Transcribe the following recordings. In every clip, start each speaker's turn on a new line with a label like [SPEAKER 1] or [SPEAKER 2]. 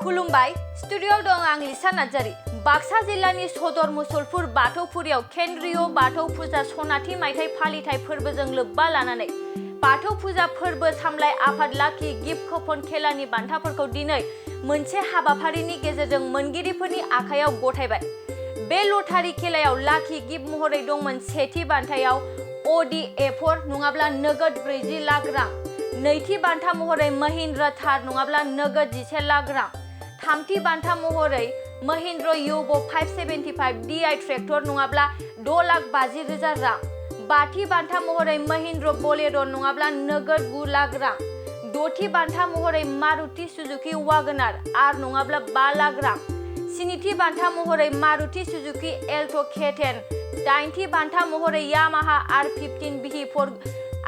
[SPEAKER 1] खुलुमबाय स्टुडियोआव दं आं लिसा नार्जारी। बाक्सा जिल्लानि सदर मुसलपुर बाथौफुरियाव केन्द्रीय बाथौ फुजा सनाथि मायथाइ फालिथाय फोरबोजों लोब्बा लानानै बाथौ फुजा फोरबो सामलाय आफाद लाखि गिफ्ट कुपन खेलानि बान्थाफोरखौ दिनै मोनसे हाबाफारिनि गेजेरजों मोनगिरिफोरनि आखायाव गथायबाय। बे लटारि खेलायाव लाखि गिफ्ट महरै दंमोन सेथि बान्थायाव अडी A4 नङाब्ला नोगोद 40 लाख रां, नैथि बान्था महरै महिन्द्र थार नङाब्ला नोगोद 11 लाख रां, थामथि बान्था महरै महिन्द्र युगो 575 DI ट्रेक्टर नङाब्ला 6,50,000 रां, बाथि बान्था महरै महिन्द्र बोलेरो नङाब्ला नोगोद 9 लाख रां, दथि बान्था महरै मारुति सुजुकी वागनार आर नङाब्ला 5 लाख रां, स्निथि बान्था महरै मारुति सुजुकी एल्टो K10, दाइनथि बान्था महरै यामाहा R15 BE4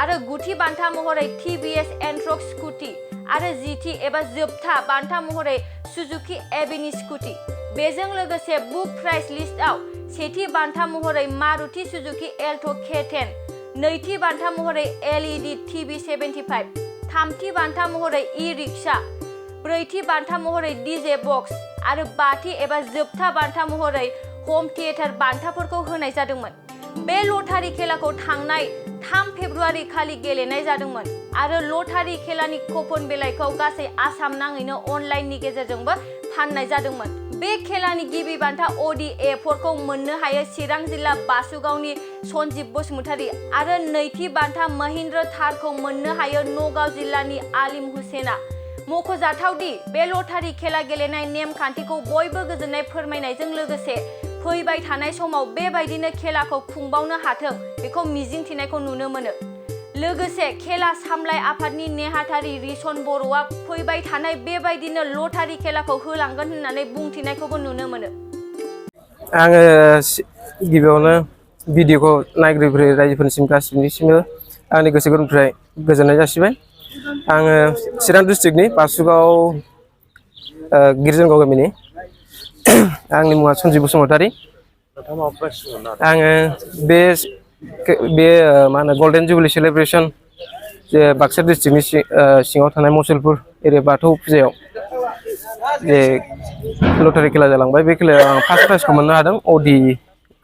[SPEAKER 1] आरो गुथि बान्था महरै TVS एन्ट्रक स्कुटी आरो जिथि एबा जोबथा बान्था महरै सुजुकी एवेन्यू स्कुटी। बेजों लोगोसे बुक प्राइस लिस्टआव सेथि बान्था महरै मारुति सुजुकी एल्टो K10, नैथि बान्था महरै LED TV 75, थामथि बान्था महरै ई-रिक्शा, ब्रैथि बान्था महरै DJ बक्स आरो बाथि एबा जोबथा बान्था महरै होम थिएटार बान्थाफोरखौ होनाय जादोंमोन। बे लटारि खेलाखौ थांनाय 3 फेब्रुआरि खालि गेलेनाय जादोंमोन आरो लटारि खेलानि कुपन बिलाइखौ गासै आसाम नाङैनो अनलाइननि गेजेरजोंबो फाननाय जादोंमोन। बे खेलानि गिबि बान्था अडी A4 खौ मोननो हायो चिरां जिल्ला बासुगावनि सन्जीब बसुमतारी आरो नैथि बान्था महिन्द्र थारखौ मोननो हायो नगाव जिल्लानि आलिम हुसेना। मख'जाथावदि बे लटारि खेला गेलेनाय नेमखान्थिखौ बयबो गोजोननाय फोरमायनायजों लोगोसे फैबाय थानाय समाव बेबायदिनो खेलाखौ खुंबावनो हाथों बेखौ मिजिंथिनायखौ नुनो मोनो। लोगोसे खेला सामलाय आफादनि नेहाथारि रिसन बर'आ फैबाय थानाय बेबायदिनो लटारि खेलाखौ होलांगोन होननानै बुंथिनायखौबो नुनो मोनो।
[SPEAKER 2] आङो गिबियावनो भिडिअखौ नायग्रोग्रो रायजोफोरनिसिम गासिबनिसिमबो आंनि गोसो गोरबोनिफ्राय गोजोननाय जासिबाय। आङो चिरां डिस्ट्रिक्टनि बासुगाव गिर्जनगाव गामिनि आंनि मुङा सन्जीब बसुमतारी। आङो बे मा होनो गल्डेन जुबिली सेलेब्रेसन जे बाक्सा डिस्ट्रिक्टनि सिङाव थानाय मुसलपुर एरिया बाथौ फुजायाव जे लटारि खेला जालांबाय, बे खेलायाव आं फार्स्ट प्राइजखौ मोननो हादों अडी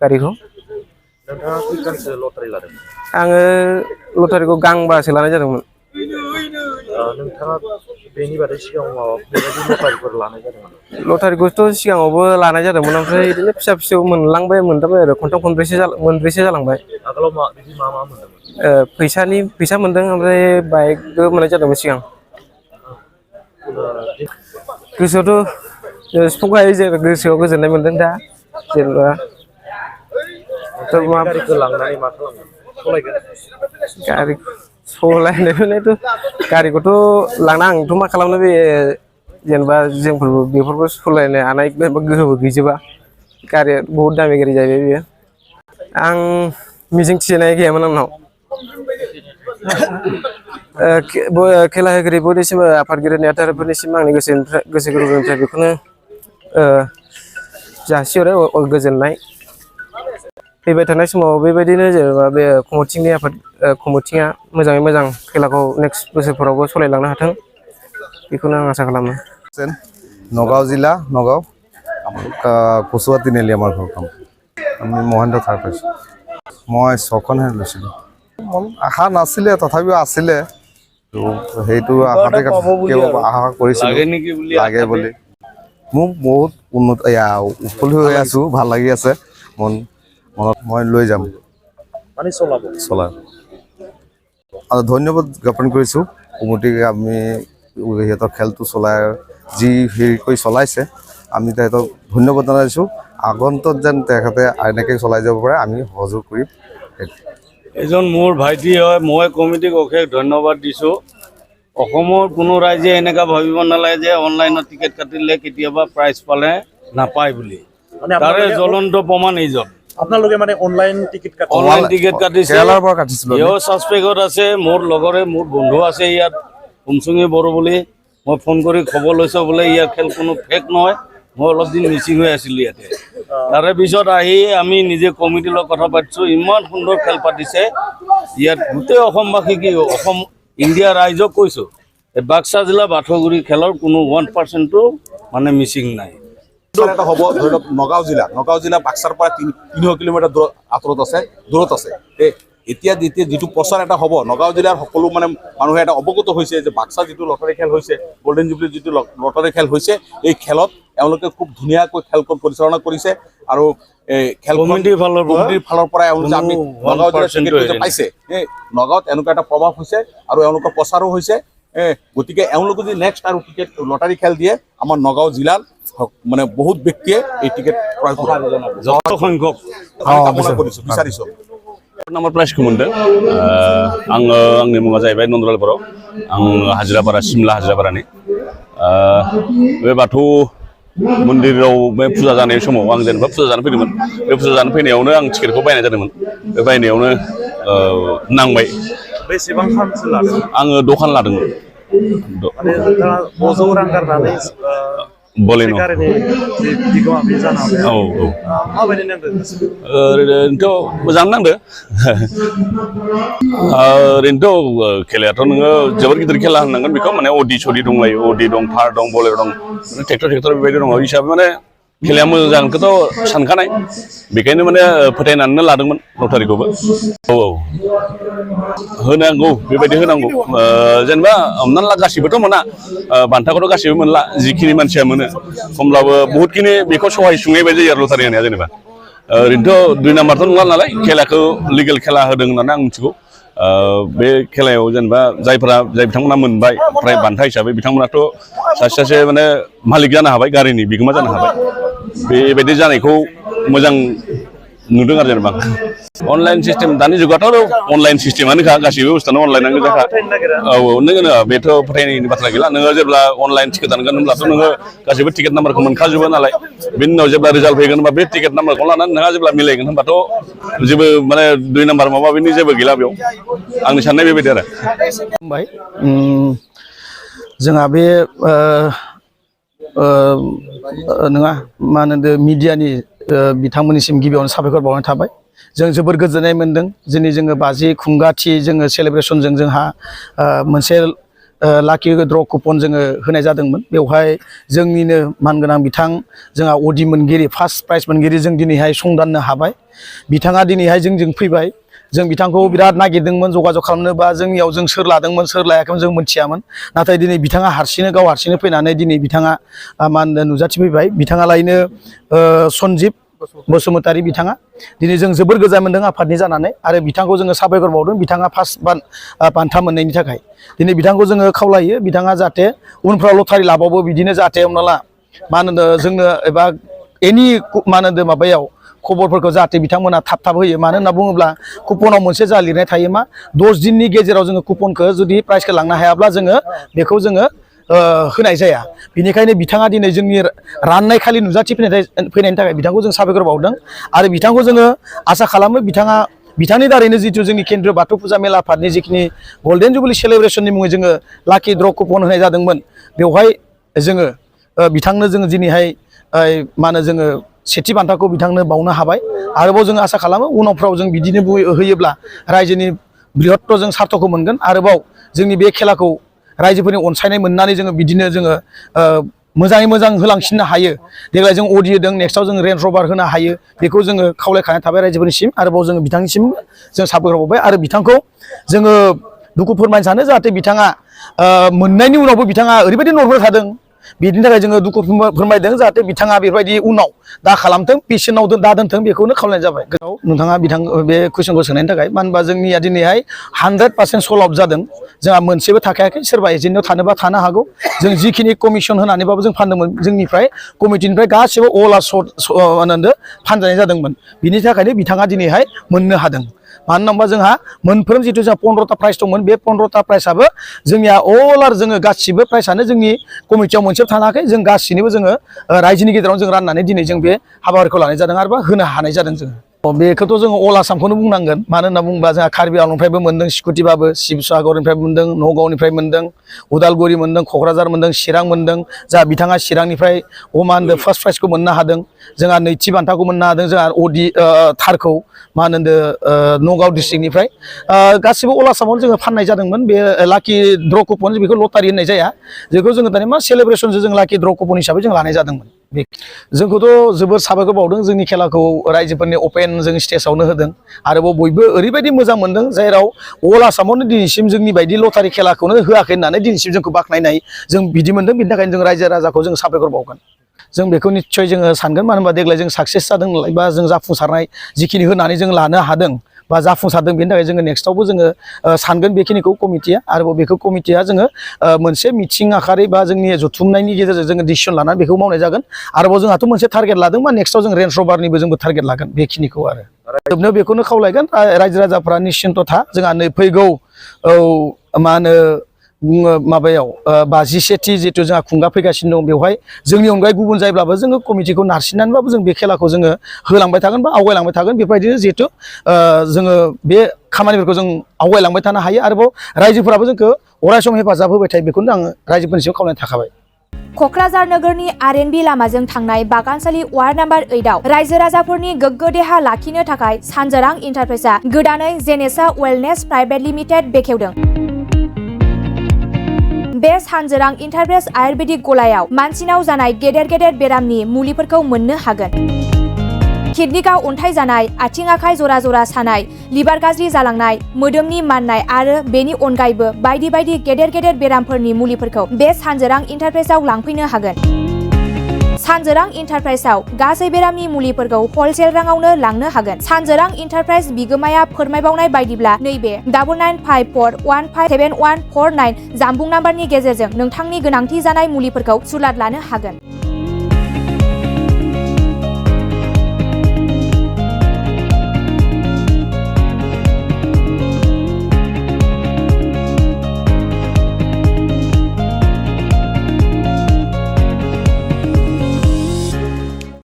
[SPEAKER 2] गारिखौ।
[SPEAKER 3] नोंथाङा खैखानसो लटारि लादों?
[SPEAKER 2] आङो लटारिखौ गांबासो लानाय जादोंमोन।
[SPEAKER 3] नोंथाङा बेनि बादै सिगाङाव माबाफोर लटारिफोर लानाय जादोंमोन?
[SPEAKER 2] लटारिखौथ' सिगाङावबो लानाय जादोंमोन, ओमफ्राय बिदिनो फिसा फिसौ मोनलांबाय आरो खनथाम मोनब्रैसो जालांबाय।
[SPEAKER 3] आगोलाव मा मोनदोंमोन?
[SPEAKER 2] फैसा मोनदों, ओमफ्राय बाइकबो मोननाय जादोंमोन सिगां। गोसोआवथ' सिफुंखौ हायो जेनेबा गोसोआव गोजोननाय मोनदों दा जेनेबा।
[SPEAKER 3] गारिखौ लांनानै मा खालामगोन? सलायगोन?
[SPEAKER 2] गारिखौ सलायनायथ' गारिखौथ' लांना आंथ' मा खालामनो, बे जेनेबा जोंफोरबो बेफोरखौ सलायनो हानाय गोहोबो गैजोबा। गारिया बहुद दामि गारि जाहैबाय बेयो। आं मिजिं थिनाय गैयामोन आंनाव। खेला होगिरि बयनिसिमबो आफादगिरि नेहाथारिफोरनिसिम आंनि गोसो गोरबोनिफ्राय बेखौनो जासिहरो गोजोननाय। फैबाय थानाय समाव बेबायदिनो जेनेबा बे कमिटिया मोजाङै मोजां खेलाखौ नेक्स्ट बोसोरफोरावबो सालायलांनो हाथों बेखौनो आं आसा खालामो।
[SPEAKER 4] নগাঁও জিলা, নগাঁও কচুৱা তিনিআলি আমাৰ ঘৰখন। আমি মহেন্দ্ৰ থাৰ পাইছোঁ। মই 6খনহে লৈছিলোঁ। আশা নাছিলে, তথাপিও আছিলে, সেইটো আশাতে আশা কৰিছিলোঁ লাগে বুলি। মোক বহুত উৎফুল্ল হৈ আছোঁ, ভাল লাগি আছে মনত। মই লৈ যাম, চলাম। আৰু ধন্যবাদ জ্ঞাপন কৰিছোঁ কমিটিক। আমি সিহঁতৰ খেলটো চলাই যি হেৰি কৰি চলাইছে, আমি তেহেঁতক ধন্যবাদ জনাইছোঁ। আগন্তুক যেন তেখেতে এনেকৈ চলাই যাব পাৰে, আমি সহযোগ কৰিম।
[SPEAKER 5] এজন মোৰ ভাইটি হয়, মই কমিটিক অশেষ ধন্যবাদ দিছোঁ। অসমৰ কোনো ৰাইজে এনেকুৱা ভাবিব নালাগে যে অনলাইনত টিকেট কাটিলে কেতিয়াবা প্ৰাইজ পালে নাপায় বুলি। তাৰে জ্বলন্ত প্ৰমাণ এইজন।
[SPEAKER 3] আপোনালোকে মানে অনলাইন টিকেট
[SPEAKER 5] কাটিছে, ইও ছাছপেক্টত আছে। মোৰ লগৰে মোৰ বন্ধু আছে ইয়াত, কুমচুঙি বড়ো বুলি। মই ফোন কৰি খবৰ লৈছোঁ বোলে ইয়াৰ খেল কোনো ফেক নহয়। মই অলপ দিন মিচিং হৈ আছিলোঁ ইয়াতে। তাৰে পিছত আহি আমি নিজে কমিটিৰ লগত কথা পাতিছোঁ। ইমান সুন্দৰ খেল পাতিছে ইয়াত। গোটেই অসমবাসী কি ইণ্ডিয়া ৰাইজক কৈছোঁ, বাক্সা জিলা বাথৌগুৰি খেলৰ কোনো 1%ও মানে মিচিং নাই
[SPEAKER 6] এটা হ'ব ধৰি লওক নগাঁও জিলা বাক্সাৰ পৰা 300 কিলোমিটাৰ দূৰত আছে এতিয়া যিটো প্ৰচাৰ এটা হ'ব নগাঁও জিলাৰ সকলো মানে মানুহে এটা অৱগত হৈছে যে বাক্সা যিটো লটাৰী খেল হৈছে গল্ডেন জুবলি যিটো লটাৰী খেল হৈছে এই খেলত এওঁলোকে খুব ধুনীয়াকৈ খেলখন পৰিচালনা কৰিছে আৰু খেল
[SPEAKER 5] কমিটিৰ
[SPEAKER 6] ফালৰ পৰা এওঁলোকে আমি নগাঁও জিলাৰ পাইছে নগাঁৱত এনেকুৱা এটা প্ৰভাৱ হৈছে আৰু এওঁলোকৰ প্ৰচাৰো হৈছে গতিকে এওঁলোকে যদি নেক্সট আৰু টিকেট লটাৰী খেল দিয়ে আমাৰ নগাঁও জিলাৰ মানে বহুত ব্যক্তিয়ে এই টিকেট ক্ৰয় কৰিব
[SPEAKER 5] যথেষ্ট সংখ্যক
[SPEAKER 6] কামনা কৰিছোঁ বিচাৰিছোঁ
[SPEAKER 7] नाम्बार प्राइजखौ मोनदों आङो आंनि मुङा जाहैबाय नन्दलाल बर' आं हाजिरापारा सिमला हाजिरापारानि बे बाथौ मन्दिराव बे फुजा जानाय समाव आं जेनेबा फुजा जानो फैदोंमोन बे फुजा जानो फैनायावनो आं टिकेटखौ बायनाय जादोंमोन बे बायनायावनो नांबाय
[SPEAKER 3] बेसेबां सानसो लादों
[SPEAKER 7] आङो दखान लादोंमोन
[SPEAKER 3] माने नोंथाङा 600 रां गारनानै
[SPEAKER 7] बलेन'
[SPEAKER 3] गारिनि बिगोमा बे जानो हाबाय
[SPEAKER 7] औ
[SPEAKER 3] माबायदि नांदों
[SPEAKER 7] ओरैनोथ' मोजां नांदो ओरैनोथ' खेलायाथ' नोङो जोबोर गिदिर खेला होननांगोन बेखौ माने अडि सडि दंलायो अडि दं थार दं बलेर' दं ट्रेक्टर बेबायदि दङ हिसाबै माने खेलाया मोजां जागोनखौथ' सानखानाय बेखायनो माने फोथायनानैनो लादोंमोन लटारिखौबो औ होनांगौ बेबायदि होनांगौ जेनेबा हमनानै ला गासिबोथ' मोना बान्थाखौथ' गासिबो मोनला जिखिनि मानसिया मोनो होमब्लाबो बहुतखिनि बेखौ सहाय सुंनाय बायदि जायो आरो लटारि होनाया जेनेबा ओरैनोथ' 2 नाम्बारथ' नङा नालाय खेलाखौ लिगेल खेला होदों होननानै आं मिथिगौ बे खेलायाव जेनेबा जाय बिथांमोना मोनबाय ओमफ्राय बान्था हिसाबै बिथांमोनाथ' सासे माने मालिक जानो हाबाय गारिनि बिगोमा जानो हाबाय बेबायदि जानायखौ मोजां नुदों आरो जेनेबा अनलाइन सिस्टेम दानि जुगाथ' अनलाइन सिस्टेमानोखा गासैबो बुस्थुआनो अनलाइनानो गोजाखा औ नोङो बेथ' फोथायनायनि बाथ्रा गैला नोङो जेब्ला अनलाइन टिकेट दानगोन होनब्लाथ' नोङो गासैबो टिकेट नाम्बारखौ मोनखाजोबो नालाय बेनि उनाव जेब्ला रिजाल्ट फैगोन होनबा बे टिकेट नाम्बारखौ लानानै नोंहा जेब्ला मिलायगोन होनबाथ' जेबो माने 2 नाम्बार माबा बेनि जेबो गैला बेयाव आंनि साननाय बेबायदि आरो
[SPEAKER 8] बुंबाय जोंहा बे नङा मा होनो मिडियानि बिथांमोननिसिम गिबियावनो साबायखर बावनाय थाबाय जों जोबोर गोजोननाय मोनदों दिनै जोङो 50 खुंगाथि जोङो सेलेब्रेसनजों जोंहा मोनसे लाकि ड्र कुपन जोङो होनाय जादोंमोन बेवहाय जोंनिनो मानगोनां बिथां जोंहा अडि मोनगिरि फार्स्ट प्राइज मोनगिरि जों दिनैहाय संदाननो हाबाय बिथाङा दिनैहाय जोंजों फैबाय जों बिथांखौ बिराद नागिरदोंमोन जगाजग खालामनोबा जोंनियाव जों सोर लादोंमोन सोर लायाखैमोन जों मिथियामोन नाथाय दिनै बिथाङा गाव हारसिंनो फैनानै दिनै बिथाङा मा होनो नुजाथिफैबाय बिथाङा लायनो सन्जिब बसुमतारी बिथाङा दिनै जों जोबोर गोजोननाय मोनदों आफादनि जानानै आरो बिथांखौ जोङो साबायखर बावदों बिथाङा फार्स्ट बान्था मोननायनि थाखाय दिनै बिथांखौ जोङो खावलायो बिथाङा जाहाथे उनफ्राव लटारि लाबावो बिदिनो जाहाथे हमना ला मा होनो जोंनो एबा एनि मा होनो माबायाव खबरफोरखौ जाहाथे बिथांमोना थाब होयो मानो होनना बुङोब्ला कुपनाव मोनसे जा लिरनाय थायो मा 10 दिननि गेजेराव जोङो कुपनखौ जुदि प्राइजखौ लांनो हायाब्ला जोङो बेखौ जोङो होनाय जाया बेनिखायनो बिथाङा दिनै जोंनि राननाय खालि नुजाथिफैनायनि थाखाय बिथांखौ जों साबायखर बावदों आरो बिथांखौ जोङो आसा खालामो बिथांनि दारैनो जितु जोंनि केन्द्रीय बाथौ फुजा मेला आफादनि जिखिनि गल्डेन जुबली सेलेब्रेसननि मुङै जोङो लाकि ड्र कुपन होनाय जादोंमोन बेवहाय जोङो बिथांनो जोङो दिनैहाय मा होनो जोङो सेथि बान्थाखौ बिथांनो बावनो हाबाय आरोबाव जों आसा खालामो उनावफ्राव जों बिदिनो होयोब्ला रायजोनि बृहत्त जों सार्थखौ मोनगोन आरोबाव जोंनि बे खेलाखौ रायजोफोरनि अनसायनाय मोननानै जोङो बिदिनो जोङो मोजाङै मोजां होलांसिननो हायो देग्लाय जों अडि होदों नेक्स्टआव जों रेन्ज रभार होनो हायो बेखौ जोङो खावलायखानाय थाबाय रायजोफोरनिसिम आरोबाव जोङो बिथांनिसिम जों साबायखर बावबाय आरो बिथांखौ जोङो दुखु फोरमायनो सानो जाहाथे बिथाङा मोननायनि उनावबो बिथाङा ओरैबायदि नरमेल थादों बिदिनि थाखाय जोङो दुखु फोरमायदों जाहाथे बिथाङा बेबायदि उनाव दा खालामथों पेसेन्टआव दा दोनथों बेखौनो खावलायनाय जाबाय नोंथाङा बे कुइसनखौ सोंनायनि थाखाय मानो होनबा जोंनिया दिनैहाय 100% सल्भ आउट जादों जोंहा मोनसेबो थाखायाखै सोरबा एजेन्टआव थानोबा थानो हागौ जों जिखिनि कमिसन होनानैबाबो जों फानदोंमोन जोंनिफ्राय कमिटिनिफ्राय गासिबो अल आर फानजानाय जादोंमोन बिनि थाखायनो बिथाङा दिनैहाय मोननो हादों मानो होनबा जोंहा मोनफ्रोम जितु जोंहा 15टा प्राइज दंमोन बे 15टा प्राइजआबो जोंनिया अल आर जोङो गासिबो प्राइजआनो जोंनि कमिटियाव मोनसेबो थानाखै जों गासिनिबो जोङो रायजोनि गेजेराव जों राननानै दिनै जों बे हाबाफारिखौ लानाय जादों आरोबा होनो हानाय जादों जोङो बेखौथ' जोङो अल आसामखौनो बुंनांगोन मानो होनना बुङोब्ला जोंहा कार्बि आंलंनिफ्रायबो मोन्दों स्कुटिबाबो शिबसागरनिफ्राय मोन्दों नगावनिफ्राय मोन्दों उदालगुरि मोन्दों क'क्राझार मोन्दों चिरां मोन्दों जोंहा बिथाङा चिरांनिफ्राय मा होनदों फार्स्ट प्राइजखौ मोननो हादों जोंहा नैथि बान्थाखौ मोननो हादों जोंहा थारखौ मा होनदों नगाव डिस्ट्रिक्टनिफ्राय गासिबो अल आसामावनो जोङो फाननाय जादोंमोन बे लाकि ड्र कुपन बेखौ लटारि होननाय जाया जेखौ जोङो दानि मा सेलेब्रेसनजों जों लाकि ड्र कुपन हिसाबै जों लानाय जादोंमोन जोंखौथ' जोबोर साबायखर बावदों जोंनि खेलाखौ रायजोफोरनि अपेन जों स्टेजावनो होदों आरोबाव बयबो ओरैबायदि मोजां मोनदों जेराव अल आसामावनो दिनैसिम जोंनि बायदि लटारि खेलाखौनो होआखै होननानै दिनैसिम जोंखौ बाख्नायनाय जों बिदि मोनदों बिनि थाखायनो जों रायजो राजाखौ जों साबायखर बावगोन जों बेखौ निस्सय जोङो सानगोन मानो होनबा देग्लाय जों साक्सेस जादों नालाय बा जों जाफुंसारनाय जिखिनि होनानै जों लानो हादों बा जाफुंसारदों बेनि थाखाय जोङो नेक्स्टआवबो जोङो सानगोन बेखिनिखौ कमिटिया आरोबाव बेखौ कमिटिया जोङो मोनसे मिथिं आखारै बा जोंनि जथुमनायनि गेजेरजों जोङो डिसिसन लानानै बेखौ मावनाय जागोन आरोबाव जोंहाथ' मोनसे टारगेट लादों बा नेक्स्टआव जों रेन्ज रभारनिबो जोंबो टारगेट लागोन बेखिनिखौ आरो जोबनायाव बेखौनो खावलायगोन रायजो राजाफ्रा निश्चिन्त था जोंहा नै फैगौ मा होनो माबायाव 57थि जितु जोंहा खुंगा फैगासिनो दं बेवहाय जोंनि अनगायै गुबुन जायोब्लाबो जोङो कमिटिखौ नारसिननानैबाबो जों बे खेलाखौ जोङो होलांबाय थागोन बा आवगायलांबाय थागोन बेबायदिनो जिहेतु जोङो बे खामानिफोरखौ जों आवगायलांबाय थानो हायो आरोबाव रायजोफोराबो जोंखौ अराय सम हेफाजाब होबाय थायो बेखौनो आङो रायजोफोरनि सायाव खावलायनाय थाखाबाय
[SPEAKER 9] क'क्राझार नोगोरनि आर.एन.बि लामाजों थांनाय बागानसालि वार्ड नाम्बार 8आव रायजो राजाफोरनि गोग्गो देहा लाखिनो थाखाय सानजोरां इन्टारप्राइजआ गोदानै जेनेसा वेलनेस प्राइभेट लिमिटेड बेखेवदों बे सानजोरां इन्टारप्राइज आयुर्वेदिक गलायाव मानसिनाव जानाय गेदेर गेदेर बेरामनि मुलिफोरखौ मोननो हागोन किडनिकाव अन्थाइ जानाय आथिं आखाइ जरा जरा सानाय लिभार गाज्रि जालांनाय मोदोमनि माननाय आरो बेनि अनगायैबो बायदि बायदि गेदेर गेदेर बेरामफोरनि मुलिफोरखौ बे सानजोरां इन्टारप्राइजआव लांफैनो हागोन सानजोरां इन्टारप्राइजआव गासै बेरामनि मुलिफोरखौ हलसेल राङावनो लांनो हागोन सानजोरां इन्टारप्राइज बिगोमाया फोरमायबावनाय बायदिब्ला नैबे 9954157149 जानबुं नाम्बारनि गेजेरजों नोंथांनि गोनांथि जानाय मुलिफोरखौ सुलाद लानो हागोन